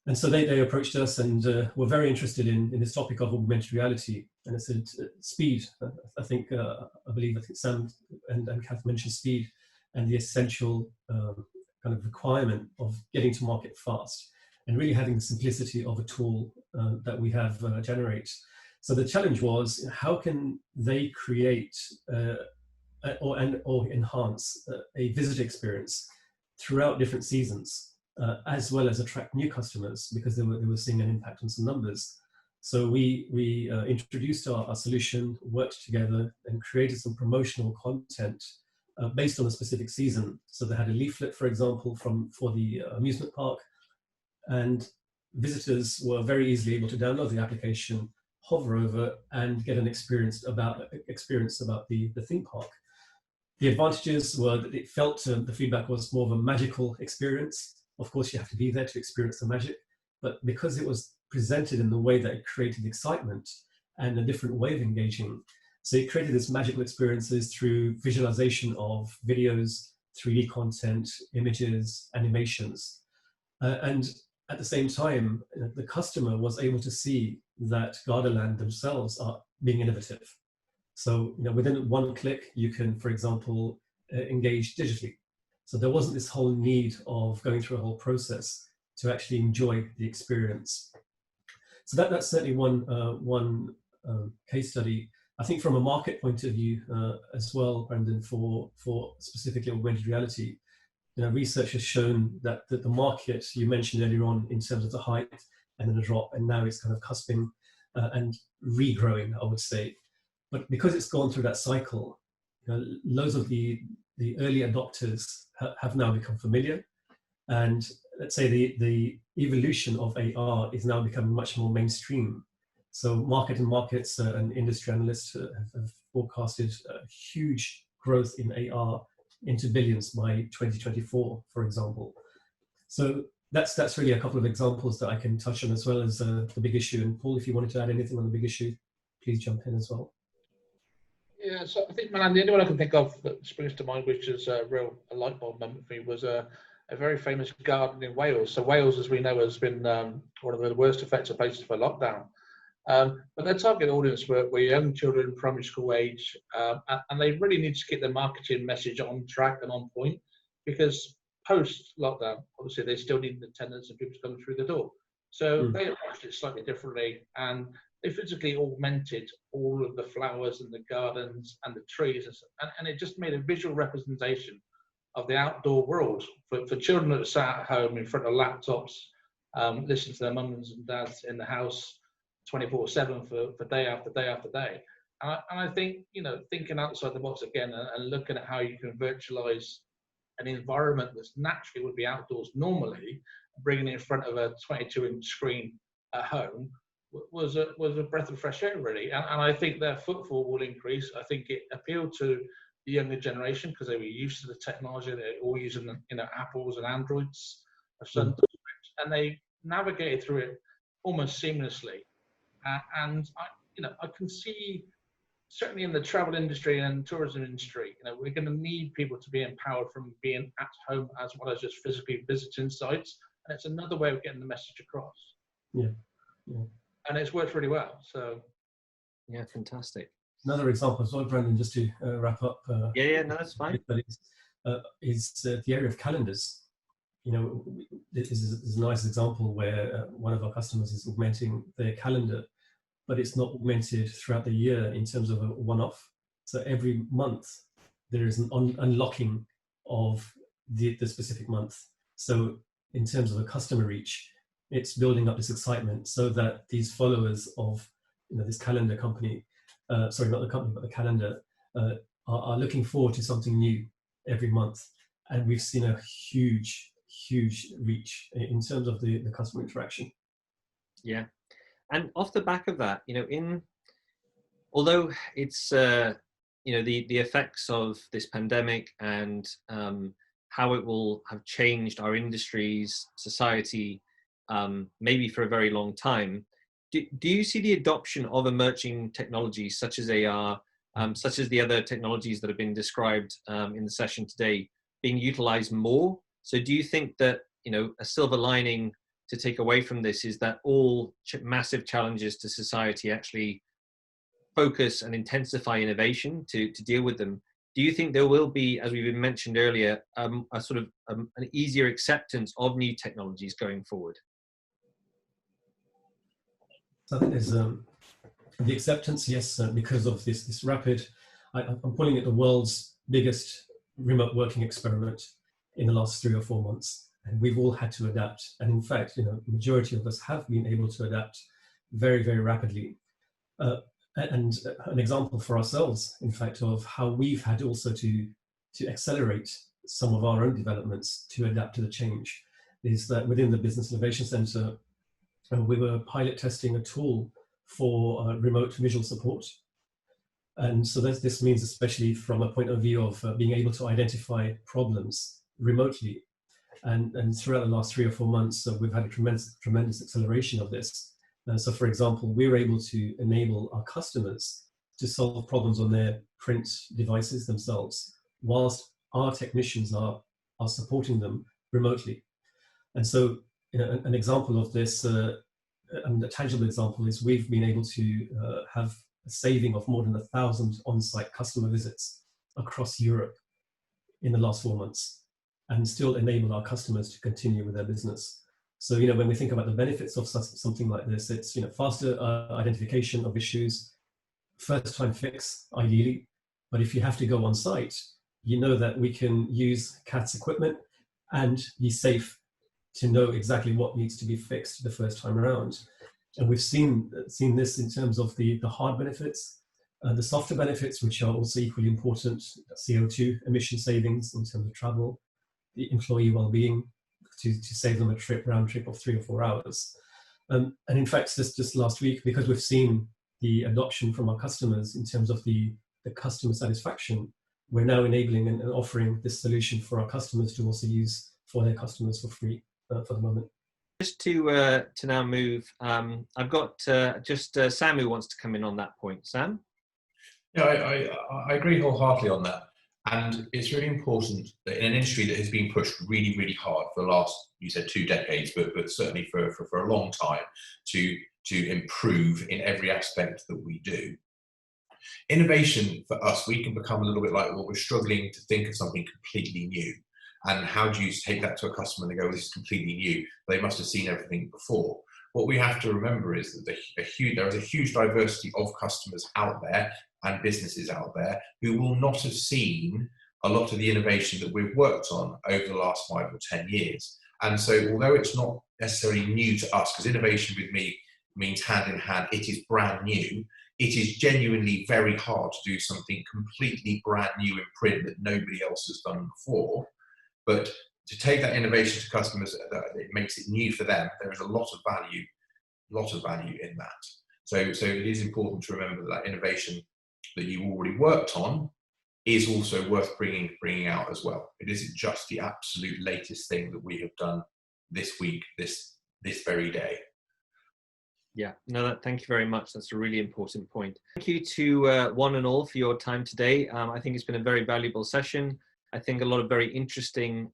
Speaker 7: And so they approached us and were very interested in this topic of augmented reality. And it's speed. I believe Sam and Kath mentioned speed and the essential kind of requirement of getting to market fast and really having the simplicity of a tool that we have generates. So the challenge was, how can they create or enhance a visitor experience throughout different seasons, as well as attract new customers, because they were seeing an impact on some numbers. So we introduced our solution, worked together, and created some promotional content based on a specific season. So they had a leaflet, for example, for the amusement park, and visitors were very easily able to download the application, hover over, and get an experience about the theme park. The advantages were that it felt the feedback was more of a magical experience. Of course, you have to be there to experience the magic, but because it was presented in the way that it created excitement and a different way of engaging, so it created this magical experiences through visualization of videos, 3D content, images, animations. And at the same time, the customer was able to see that Gardaland themselves are being innovative. So within one click, you can, for example, engage digitally. So there wasn't this whole need of going through a whole process to actually enjoy the experience. So that's certainly one case study. I think from a market point of view as well, Brendan, for specifically augmented reality, research has shown that the market you mentioned earlier on in terms of the height and then the drop, and now it's kind of cusping and regrowing, I would say. But because it's gone through that cycle, loads of the early adopters have now become familiar. And let's say the evolution of AR is now becoming much more mainstream. So markets and industry analysts have forecasted a huge growth in AR into billions by 2024, for example. So that's really a couple of examples that I can touch on, as well as the big issue. And Paul, if you wanted to add anything on the big issue, please jump in as well.
Speaker 5: Yeah, so I think, Milan, the only one I can think of that springs to mind, which is a light bulb moment for me, was a very famous garden in Wales. So Wales, as we know, has been one of the worst affected places for lockdown. But their target audience were young children, primary school age, and they really need to get their marketing message on track and on point, because post-lockdown, obviously, they still need attendance and people to come through the door. So they approached it slightly differently, and they physically augmented all of the flowers and the gardens and the trees, and it just made a visual representation of the outdoor world for children that sat at home in front of laptops, listening to their mums and dads in the house 24/7 for day after day after day. And I think, thinking outside the box again and looking at how you can virtualize an environment that's naturally would be outdoors normally, bringing it in front of a 22-inch screen at home was a breath of fresh air, really. And I think their footfall will increase. I think it appealed to the younger generation because they were used to the technology. They're all using Apples and Androids of some, and they navigated through it almost seamlessly. And I can see, certainly in the travel industry and tourism industry, we're going to need people to be empowered from being at home as well as just physically visiting sites. And it's another way of getting the message across. Yeah. And it's worked really well. So,
Speaker 1: yeah, fantastic.
Speaker 7: Another example as well, Brendan, just to wrap up.
Speaker 1: No, that's fine.
Speaker 7: Is the area of calendars. This is a nice example where one of our customers is augmenting their calendar, but it's not augmented throughout the year in terms of a one-off. So every month there is an unlocking of the specific month. So in terms of a customer reach, it's building up this excitement so that these followers of this calendar company, sorry, not the company, but the calendar, are looking forward to something new every month. And we've seen a huge reach in terms of the customer interaction.
Speaker 1: Yeah. And off the back of that, although it's, the effects of this pandemic and how it will have changed our industries, society, maybe for a very long time, do you see the adoption of emerging technologies such as AR, such as the other technologies that have been described in the session today, being utilized more? So do you think that, a silver lining to take away from this is that all massive challenges to society actually focus and intensify innovation to deal with them. Do you think there will be, as we've mentioned earlier, a sort of an easier acceptance of new technologies going forward?
Speaker 7: So I think there's the acceptance, yes, because of this rapid, I'm calling it the world's biggest remote working experiment in the last 3 or 4 months. And we've all had to adapt. And in fact, the majority of us have been able to adapt very, very rapidly. And an example for ourselves, in fact, of how we've had also to accelerate some of our own developments to adapt to the change is that within the Business Innovation Centre, we were pilot testing a tool for remote visual support. And so this means, especially from a point of view of being able to identify problems remotely. And throughout the last 3 or 4 months, we've had a tremendous acceleration of this. So for example, we're able to enable our customers to solve problems on their print devices themselves, whilst our technicians are supporting them remotely. And so an example of this, a tangible example, is we've been able to have a saving of more than 1,000 on-site customer visits across Europe in the last 4 months, and still enable our customers to continue with their business. So, when we think about the benefits of something like this, it's, faster identification of issues, first time fix, ideally. But if you have to go on site, that we can use CAT's equipment and be safe to know exactly what needs to be fixed the first time around. And we've seen this in terms of the hard benefits, the softer benefits, which are also equally important: CO2 emission savings in terms of travel, the employee well-being, to save them a round trip of 3 or 4 hours. And in fact, just last week, because we've seen the adoption from our customers in terms of the customer satisfaction, we're now enabling and offering this solution for our customers to also use for their customers for free for the moment.
Speaker 1: Just to now move, I've got Sam who wants to come in on that point. Sam?
Speaker 6: Yeah, I agree wholeheartedly on that. And it's really important that in an industry that has been pushed really, really hard for the last, you said 2 decades, but certainly for a long time, to improve in every aspect that we do. Innovation for us, we can become a little bit like, well, we're struggling to think of something completely new. And how do you take that to a customer and they go, this is completely new? They must have seen everything before. What we have to remember is that there is a huge diversity of customers out there and businesses out there who will not have seen a lot of the innovation that we've worked on over the last 5 or 10 years. And so although it's not necessarily new to us, because innovation with me means hand in hand, it is brand new, it is genuinely very hard to do something completely brand new in print that nobody else has done before. But to take that innovation to customers, it makes it new for them. There is a lot of value in that. So it is important to remember that innovation that you already worked on is also worth bringing out as well. It isn't just the absolute latest thing that we have done this week, this very day.
Speaker 1: Yeah, no, thank you very much. That's a really important point. Thank you to one and all for your time today. I think it's been a very valuable session. I think a lot of very interesting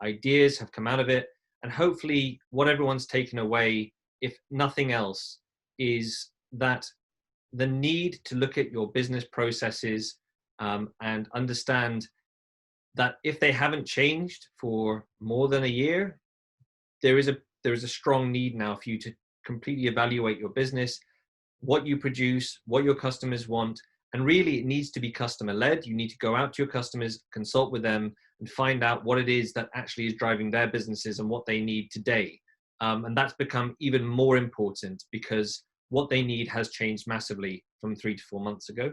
Speaker 1: ideas have come out of it. And hopefully what everyone's taken away, if nothing else, is that the need to look at your business processes and understand that if they haven't changed for more than a year, there is a strong need now for you to completely evaluate your business, what you produce, what your customers want. And really, it needs to be customer-led. You need to go out to your customers, consult with them, and find out what it is that actually is driving their businesses and what they need today. And that's become even more important because what they need has changed massively from 3 to 4 months ago.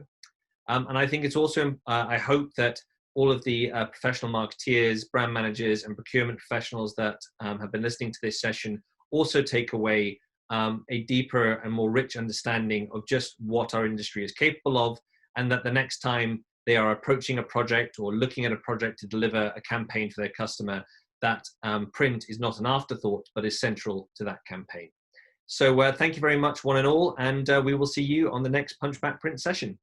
Speaker 1: And I think it's also, I hope that all of the professional marketeers, brand managers, and procurement professionals that have been listening to this session also take away a deeper and more rich understanding of just what our industry is capable of, and that the next time they are approaching a project or looking at a project to deliver a campaign for their customer, that print is not an afterthought, but is central to that campaign. So thank you very much, one and all, and we will see you on the next Punchback Print session.